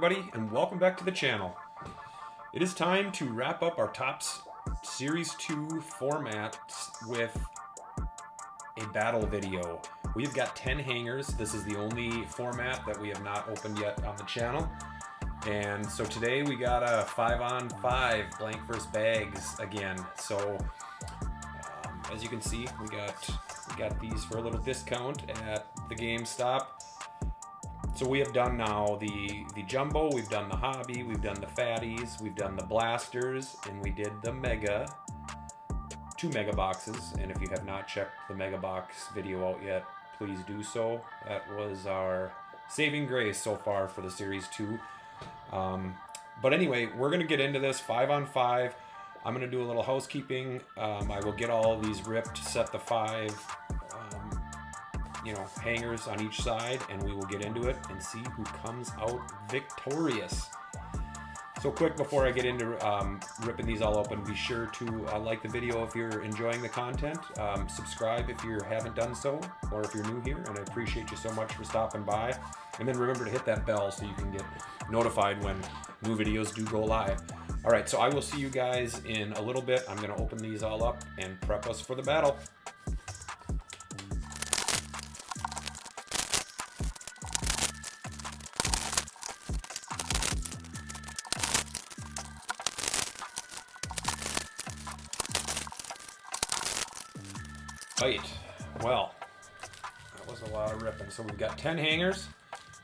everybody, and welcome back to the channel. It is time to wrap up our Topps Series 2 formats with a battle video. We've got 10 hangers. This is the only format that we have not opened yet on the channel. And so today we got a 5-on-5 blank versus bags again. So as you can see, we got these for a little discount at the GameStop. So we have done now the jumbo, we've done the hobby, we've done the fatties, we've done the blasters, and we did the mega, 2 mega boxes. And if you have not checked the mega box video out yet, please do so. That was our saving grace so far for the Series 2. But anyway, we're going to get into this 5-on-5. I'm going to do a little housekeeping. I will get all of these ripped, set the 5 hangers on each side, and we will get into it and see who comes out victorious. So quick before I get into ripping these all open, be sure to like the video if you're enjoying the content, subscribe if you haven't done so, or if you're new here, and I appreciate you so much for stopping by. And then remember to hit that bell so you can get notified when new videos do go live. All right, so I will see you guys in a little bit. I'm going to open these all up and prep us for the battle. Right, well, that was a lot of ripping. So we've got 10 hangers.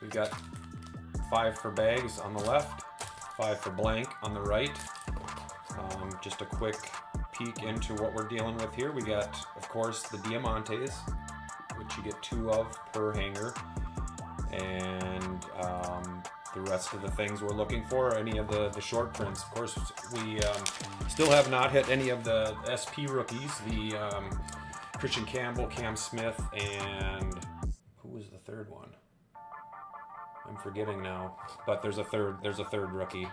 We've got 5 for bags on the left, 5 for blank on the right. Just a quick peek into what we're dealing with here. We got, of course, the Diamantes, which you get 2 of per hanger. And the rest of the things we're looking for, any of the short prints. Of course, we still have not hit any of the SP rookies, the Christian Campbell, Cam Smith, and who was the third one? I'm forgetting now, but there's a third rookie.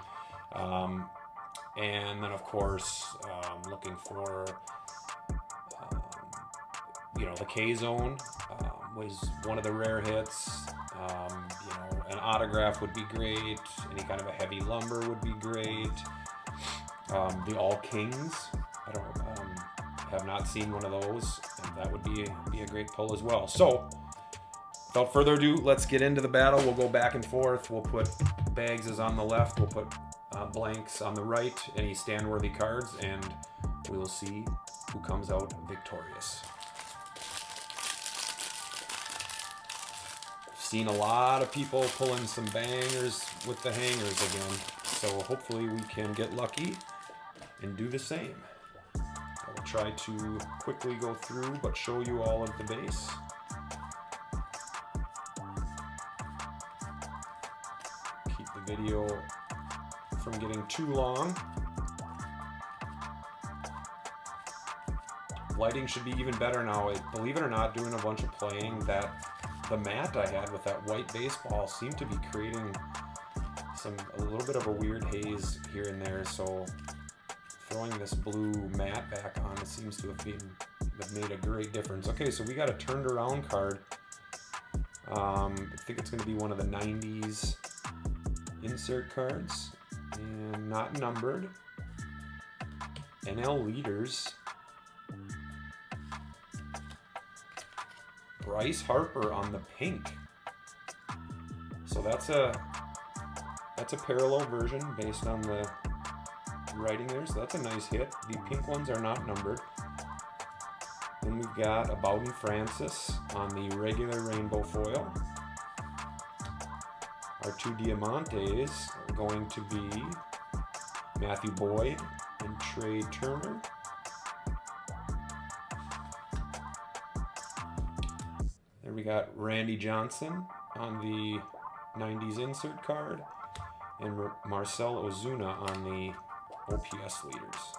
And then of course, looking for, the K-Zone was one of the rare hits. An autograph would be great. Any kind of a heavy lumber would be great. The All Kings, have not seen one of those, and that would be a great pull as well. So without further ado, let's get into the battle. We'll go back and forth. We'll put bags is on the left, we'll put blanks on the right, any stand-worthy cards, and we will see who comes out victorious. Seen a lot of people pulling some bangers with the hangers again, so hopefully we can get lucky and do the same. I will try to quickly go through but show you all of the base. Keep the video from getting too long. Lighting should be even better now. Believe it or not, doing a bunch of playing, that the mat I had with that white baseball seemed to be creating a little bit of a weird haze here and there, so throwing this blue mat back on seems to have made a great difference. Okay, so we got a turned around card. I think it's going to be one of the 90s insert cards, and not numbered. NL leaders. Bryce Harper on the pink. So that's a parallel version based on the writing there, so that's a nice hit. The pink ones are not numbered. Then we've got a Bowden Francis on the regular rainbow foil. Our 2 Diamantes are going to be Matthew Boyd and Trey Turner. There we got Randy Johnson on the 90s insert card, and Marcell Ozuna on the OPS leaders,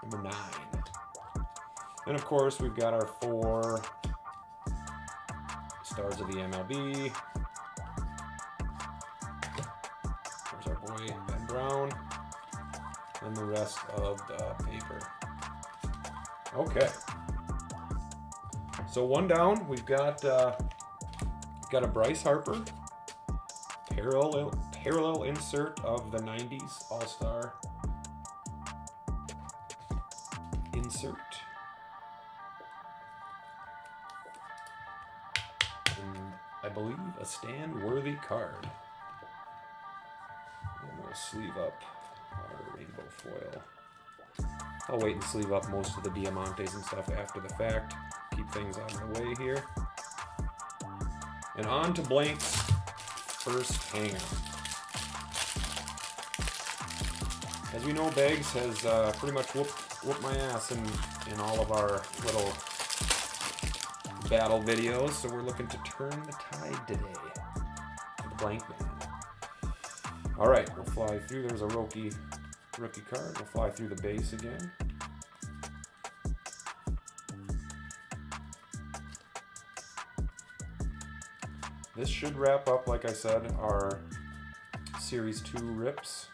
number 9. And of course, we've got our 4 stars of the MLB. There's our boy Ben Brown, and the rest of the paper. Okay. So one down, we've got a Bryce Harper, parallel insert of the 90s All-Star insert. And I believe a stand-worthy card. And we'll sleeve up our rainbow foil. I'll wait and sleeve up most of the Diamantes and stuff after the fact. Keep things out of the way here. And on to Blank's first hanger. As we know, Bags has pretty much whooped my ass in all of our little battle videos, so we're looking to turn the tide today. The Blank Man. Alright, we'll fly through. There's a rookie card. We'll fly through the base again. This should wrap up, like I said, our Series 2 rips.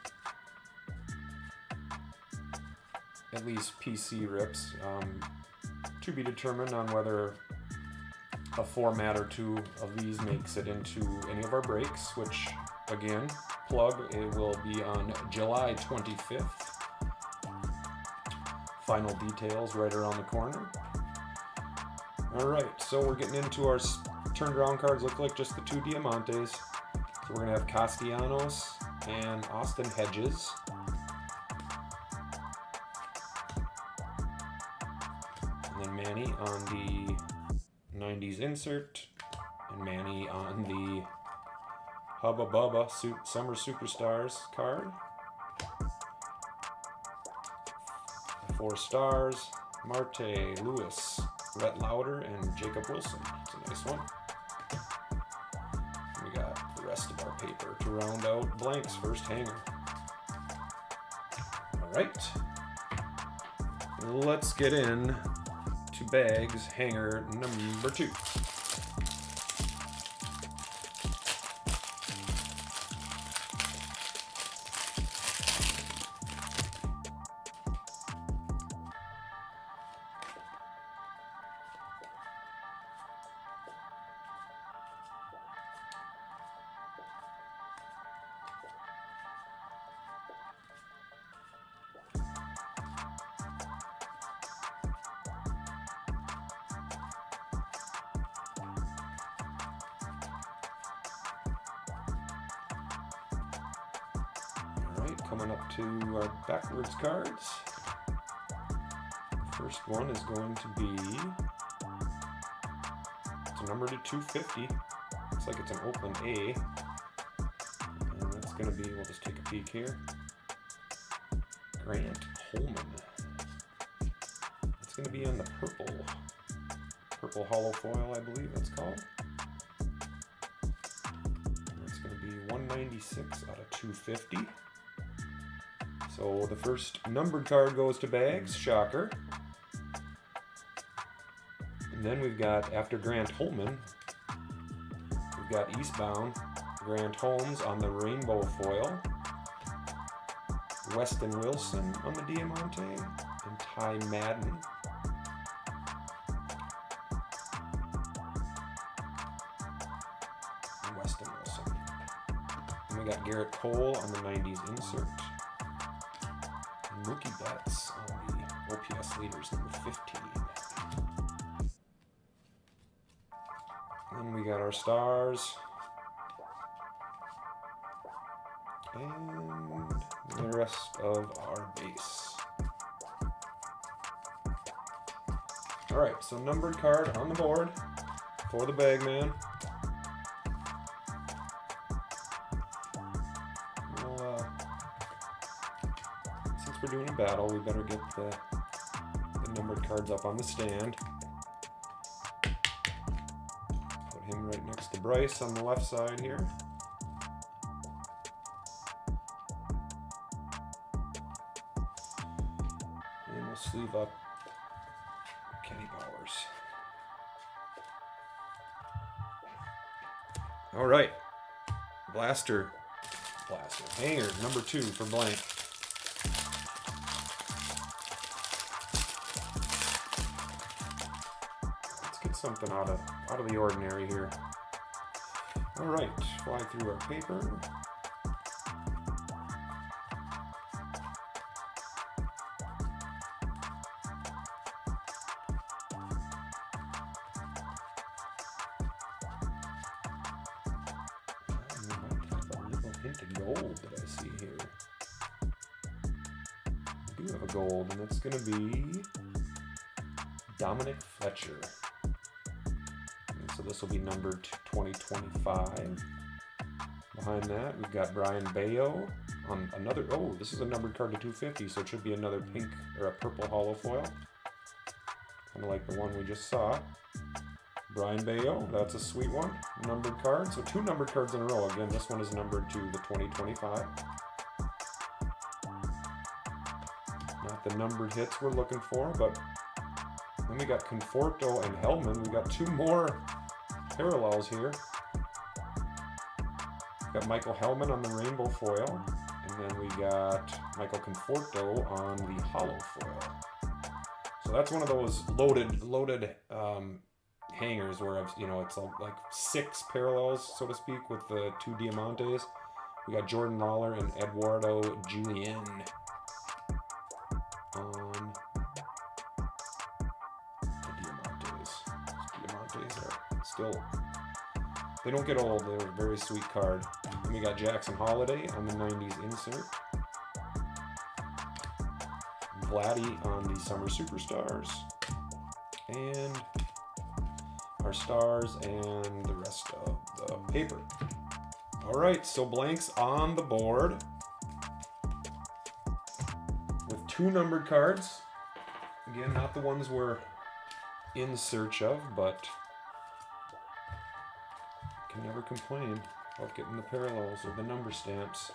At least PC rips. To be determined on whether a format or two of these makes it into any of our breaks, which, again, plug, it will be on July 25th. Final details right around the corner. Alright, so we're getting into our turned around cards. Look like just the two Diamantes. So we're going to have Castellanos and Austin Hedges. And then Manny on the 90s insert. And Manny on the Hubba Bubba Summer Superstars card. 4 stars. Marte, Lewis, Rhett Lauder, and Jacob Wilson. It's a nice one. We got the rest of our paper to round out Blank's first hanger. Alright. Let's get in to Bags hanger number 2. Coming up to our backwards cards. First one is going to be, it's a number to 250. Looks like it's an Oakland A. And that's going to be, we'll just take a peek here, Grant Holman. It's going to be on the purple hollow foil, I believe that's called. It's going to be 196 out of 250. So the first numbered card goes to Bags, shocker. And then we've got, after Grant Holman, we've got Eastbound, Grant Holmes on the rainbow foil, Weston Wilson on the Diamante, and Ty Madden. And Weston Wilson. And we got Garrett Cole on the 90s insert. Mookie Betts on the OPS leaders, number 15. Then we got our stars. And the rest of our base. Alright, so numbered card on the board for the Bagman. We're doing a battle, we better get the numbered cards up on the stand. Put him right next to Bryce on the left side here. And we'll sleeve up Kenny Powers. Alright. Blaster. Hanger, number 2 for Blank. Something out of the ordinary here. All right, fly through our paper. hint of gold that I see here. I do have a gold, and it's going to be Dominic Fletcher. And so this will be numbered to 2025. Behind that, we've got Brian Bayo on another. Oh, this is a numbered card to 250, so it should be another pink or a purple hollow foil. Kind of like the one we just saw. Brian Bayo, that's a sweet one. Numbered card. So 2 numbered cards in a row. Again, this one is numbered to the 2025. Not the numbered hits we're looking for, but then we got Conforto and Hellman. We got 2 more parallels here. We got Michael Hellman on the rainbow foil, and then we got Michael Conforto on the hollow foil. So that's one of those loaded hangers where it's like 6 parallels, so to speak, with the 2 Diamantes. We got Jordan Lawler and Eduardo Julien on the Diamantes. Diamantes are still, they don't get old. They're a very sweet card. And we got Jackson Holiday on the 90s insert. Vladdy on the Summer Superstars. And our stars and the rest of the paper. All right, so blanks on the board with 2 numbered cards. Again, not the ones we're in search of, but can never complain about getting the parallels or the number stamps.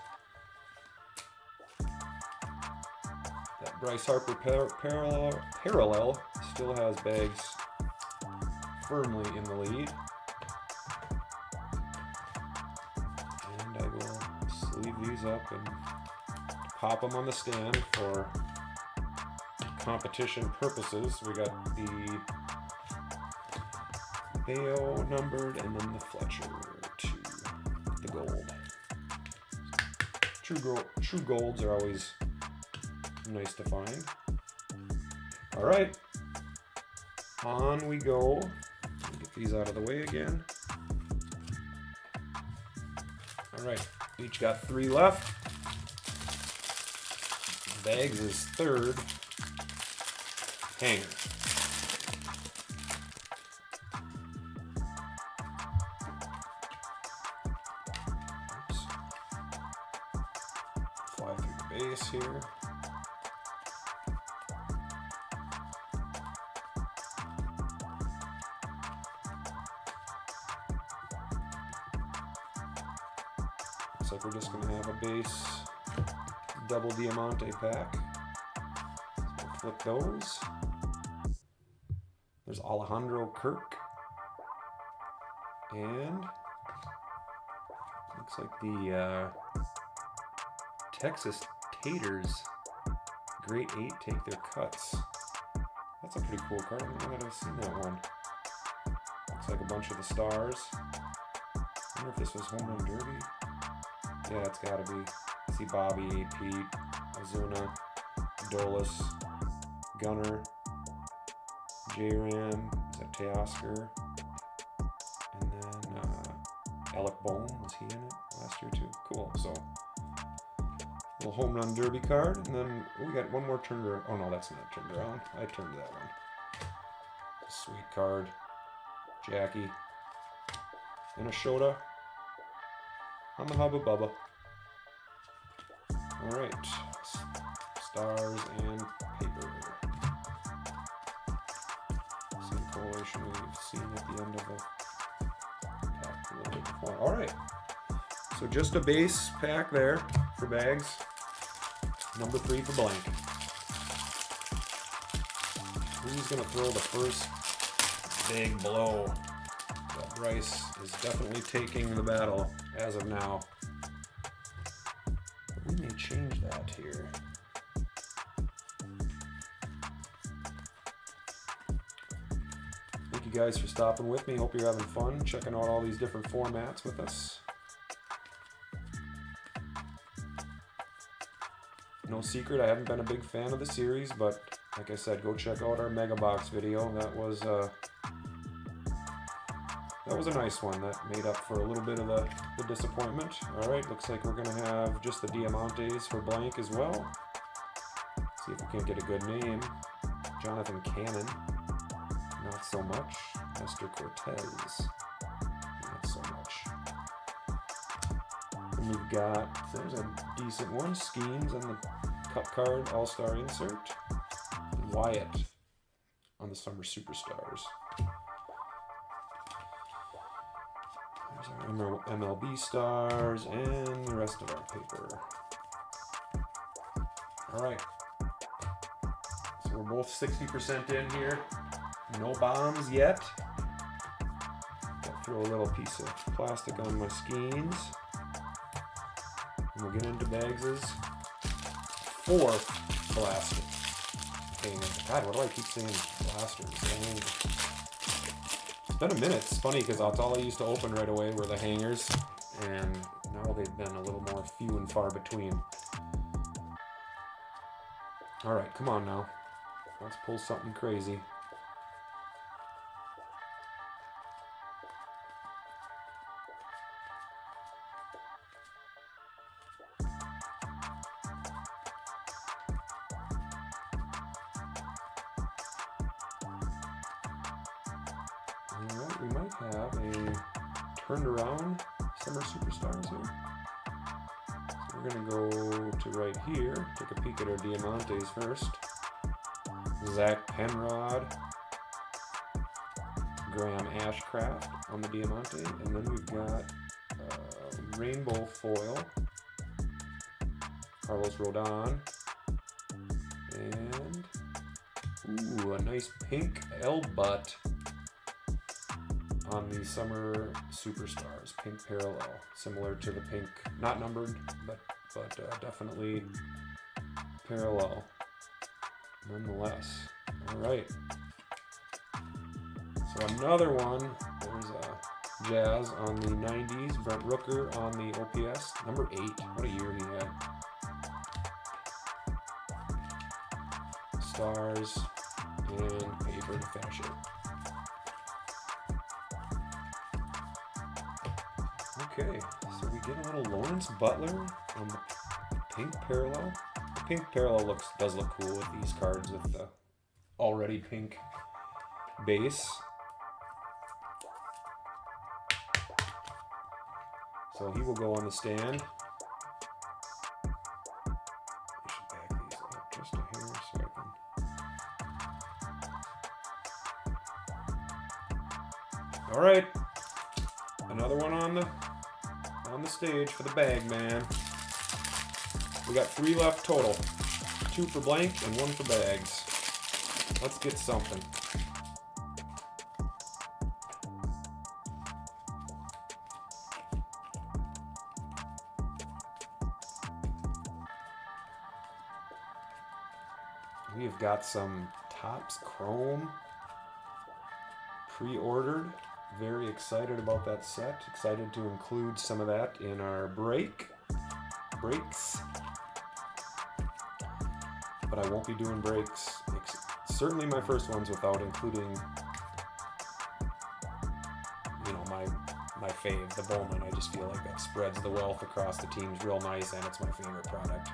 That Bryce Harper parallel still has bags firmly in the lead. And I will sleeve these up and pop them on the stand for competition purposes. We got the Bayo numbered and then the Fletcher to the gold. True golds are always nice to find. All right, on we go. Get these out of the way again. All right, each got 3 left. Bags is 3rd hanger. Oops. Fly through the base here. Looks like we're just going to have a base double Diamante pack. So we'll flip those. There's Alejandro Kirk. And looks like the Texas Taters Great 8 take their cuts. That's a pretty cool card. I don't know that I've seen that one. Looks like a bunch of the stars. I wonder if this was Home Run Derby. Yeah, it's gotta be. I see Bobby, Pete, Ozuna, Dolis, Gunner, J-Ram, is that Teoscar? And then Alec Bohm, was he in it last year too? Cool, so little Home Run Derby card, and then we got one more turned around. Oh no, that's not turned around. I turned that one. Sweet card. Jackie. And a Shota on the Hubba Bubba. Alright. Stars and paper. Same correlation we've seen at the end of the pack a little bit before. Alright. So just a base pack there for bags. Number 3 for blank. Who's going to throw the first big blow? But Bryce is definitely taking the battle as of now. But we may change that here. Thank you guys for stopping with me. Hope you're having fun checking out all these different formats with us. No secret, I haven't been a big fan of the series, but like I said, go check out our Mega Box video. That that was a nice one. That made up for a little bit of the disappointment. All right, looks like we're going to have just the Diamantes for blank as well. See if we can't get a good name. Jonathan Cannon, not so much. Nestor Cortez, not so much. And we've got, there's a decent one, Skeens on the Cup card, All-Star insert. Wyatt on the Summer Superstars. There's our MLB stars and the rest of our paper. All right. So we're both 60% in here. No bombs yet. I'll throw a little piece of plastic on my Skeens. And we'll get into Bags' fourth plastic. God, what do I keep saying? Blasters. It's been a minute. It's funny because that's all I used to open right away were the hangers, and now they've been a little more few and far between. All right, come on now. Let's pull something crazy. Alright, we might have a turned around Summer Superstars here. So we're going to go to right here, take a peek at our Diamantes first. Zach Penrod, Graham Ashcraft on the Diamante, and then we've got rainbow foil, Carlos Rodon, and ooh, a nice pink L-Butt on the Summer Superstars, pink parallel, similar to the pink, not numbered, but definitely parallel. Nonetheless. All right. So another one. There's a Jazz on the 90s. Brent Rooker on the OPS. Number 8. What a year he had. Stars and paper to finish it. Okay. So we get a little Lawrence Butler on the pink parallel. Pink parallel does look cool with these cards with the already pink base. So he will go on the stand. I should back these up just a hair so I can. All right, another one on the stage for the bag man. We got 3 left total. 2 for blank and 1 for bags. Let's get something. We've got some Topps Chrome pre-ordered. Very excited about that set. Excited to include some of that in our breaks. But I won't be doing breaks. Certainly my first ones without including, you know, my fave, the Bowman. I just feel like that spreads the wealth across the teams real nice, and it's my favorite product.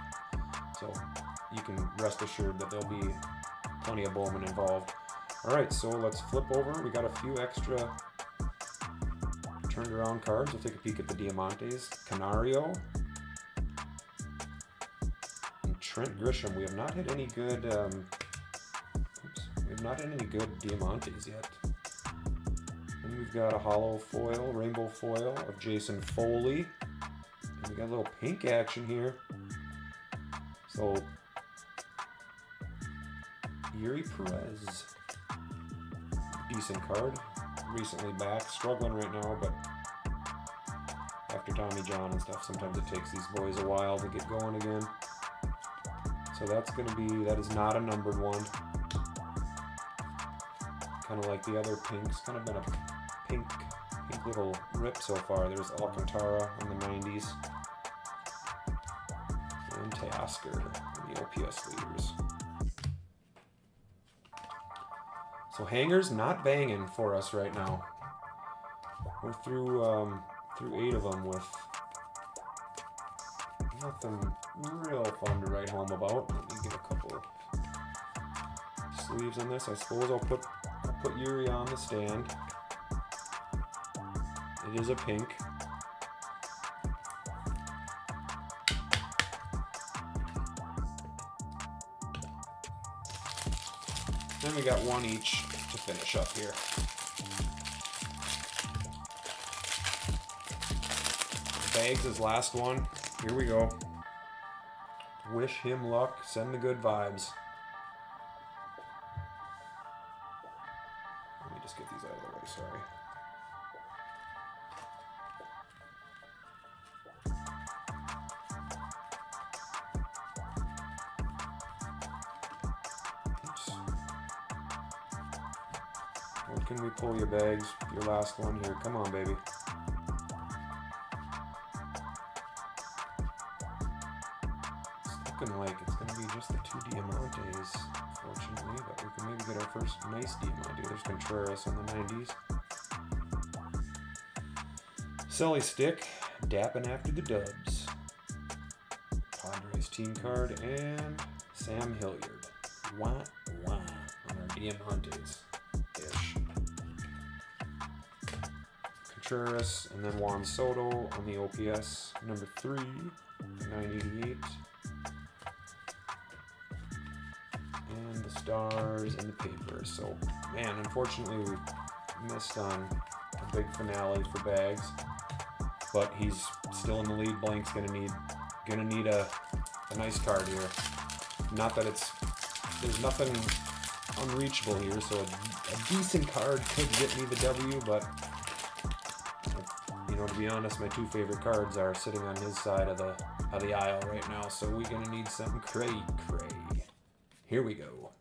So you can rest assured that there'll be plenty of Bowman involved. All right, so let's flip over. We got a few extra turned around cards. We'll take a peek at the Diamantes. Canario. Trent Grisham. We have not had any good. We have not had any good Diamantes yet. And we've got a hollow foil, rainbow foil of Jason Foley. And we got a little pink action here. So Yuri Perez, decent card. Recently back, struggling right now, but after Tommy John and stuff, sometimes it takes these boys a while to get going again. So that's going to be, that is not a numbered one. Kind of like the other pinks. Kind of been a pink little rip so far. There's Alcantara in the 90s. And Teoscar in the OPS leaders. So hangers not banging for us right now. We're through 8 of them with nothing real fun to write home about. Let me get a couple of sleeves on this. I suppose I'll put Yuri on the stand. It is a pink. Then we got one each to finish up here. Bags' last one. Here we go. Wish him luck. Send the good vibes. Let me just get these out of the way. Sorry. Oops. What can we pull, your bags? Your last one here. Come on, baby. Looking like it's going to be just the 2 Diamantes, fortunately, but we can maybe get our first nice Diamante. There's Contreras on the 90s. Sully Stick, dapping after the dubs. Padres team card, and Sam Hilliard. Wah, wah, on our Diamantes-ish. Contreras, and then Juan Soto on the OPS, number 3, 988. And the stars and the paper. So, man, unfortunately we missed on a big finale for Bags, but he's still in the lead. Blank's gonna need a nice card here. Not that there's nothing unreachable here, so a decent card could get me the W, but you know, to be honest, my 2 favorite cards are sitting on his side of the aisle right now, so we're gonna need something cray. Here we go.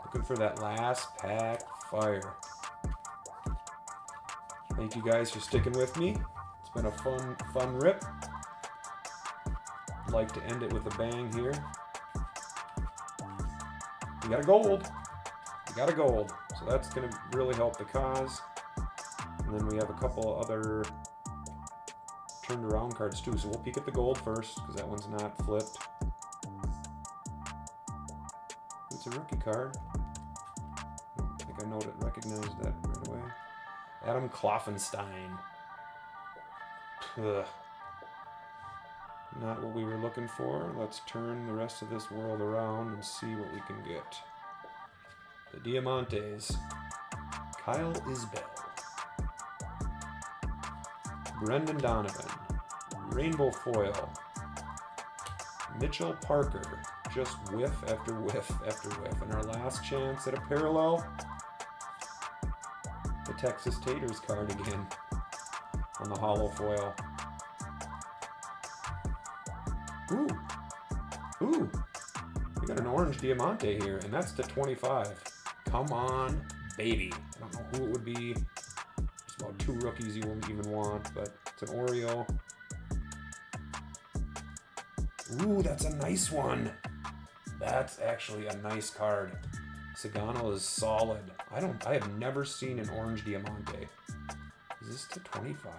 Looking for that last pack fire. Thank you guys for sticking with me. It's been a fun rip. I'd like to end it with a bang here. We got a gold. So that's going to really help the cause. And then we have a couple other turned around cards too. So we'll peek at the gold first because that one's not flipped. It's a rookie card. I think I recognized that right away. Adam Kloffenstein. Ugh. Not what we were looking for. Let's turn the rest of this world around and see what we can get. The Diamantes. Kyle Isbell. Brendan Donovan. Rainbow Foil. Mitchell Parker. Just whiff after whiff after whiff. And our last chance at a parallel. The Texas Taters card again. On the hollow foil. Ooh. We got an orange Diamante here, and that's the 25. Come on, baby. I don't know who it would be. There's about 2 rookies you won't even want, but it's an Oreo. Ooh, that's a nice one. That's actually a nice card. Sagano is solid. I have never seen an orange Diamante. Is this the 25?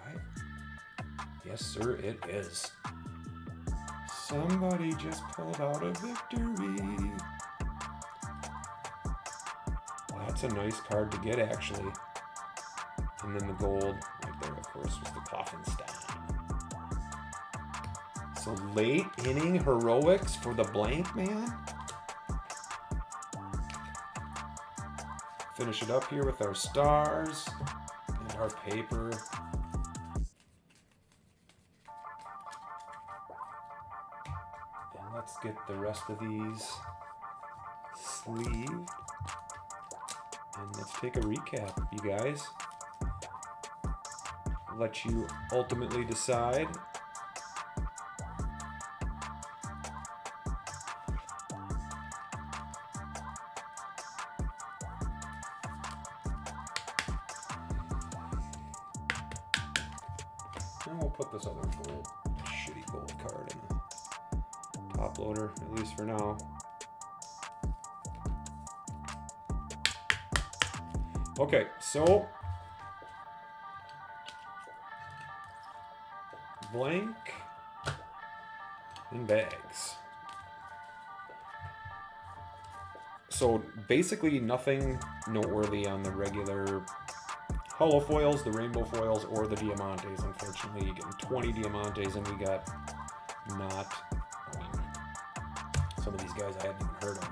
Yes, sir, it is. Somebody just pulled out a victory. That's a nice card to get, actually. And then the gold right there, of course, was the Kloffenstein. So late inning heroics for the blank man. Finish it up here with our stars and our paper. Then let's get the rest of these sleeved. And let's take a recap, you guys. Let you ultimately decide. And we'll put this other shitty gold card in a top loader, at least for now. Okay, so blank in bags. So basically nothing noteworthy on the regular hollow foils, the rainbow foils, or the Diamantes. Unfortunately, you get 20 Diamantes, and we got not, I mean, some of these guys I hadn't even heard of.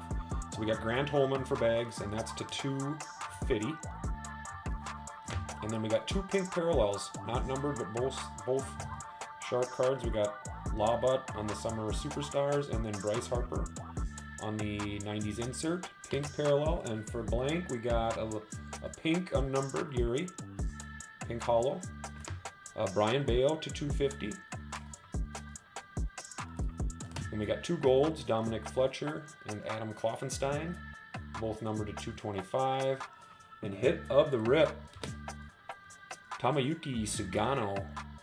So we got Grant Holman for bags, and that's to 250. And then we got 2 pink parallels, not numbered, but both shark cards. We got Lawbutt on the Summer Superstars, and then Bryce Harper on the 90s insert, pink parallel. And for blank, we got a pink unnumbered Yuri, pink hollow, Brian Bayo to 250. Then we got 2 golds, Dominic Fletcher and Adam Kloffenstein, both numbered to 225. And hit of the rip, Tomoyuki Sugano,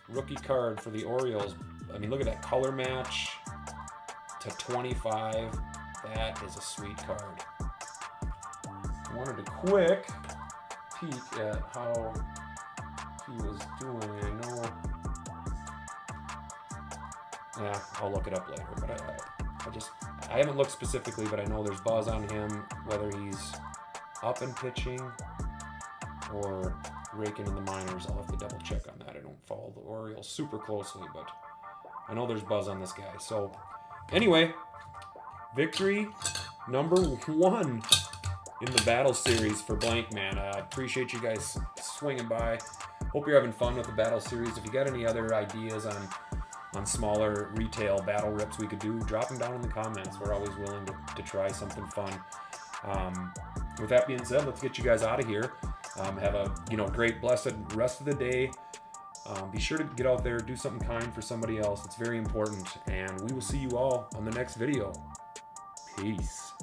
rookie card for the Orioles. I mean, look at that color match to 25. That is a sweet card. I wanted a quick peek at how he was doing. I know. Yeah, I'll look it up later. But I haven't looked specifically, but I know there's buzz on him, whether he's up and pitching or raking in the minors. I'll have to double check on that. I don't follow the Orioles super closely, but I know there's buzz on this guy. So anyway, victory number 1 in the battle series for Blank Man. I appreciate you guys swinging by. Hope you're having fun with the battle series. If you got any other ideas on smaller retail battle rips we could do, drop them down in the comments. We're always willing to try something fun. With that being said, let's get you guys out of here. Have a great, blessed rest of the day. Be sure to get out there, do something kind for somebody else. It's very important. And we will see you all on the next video. Peace.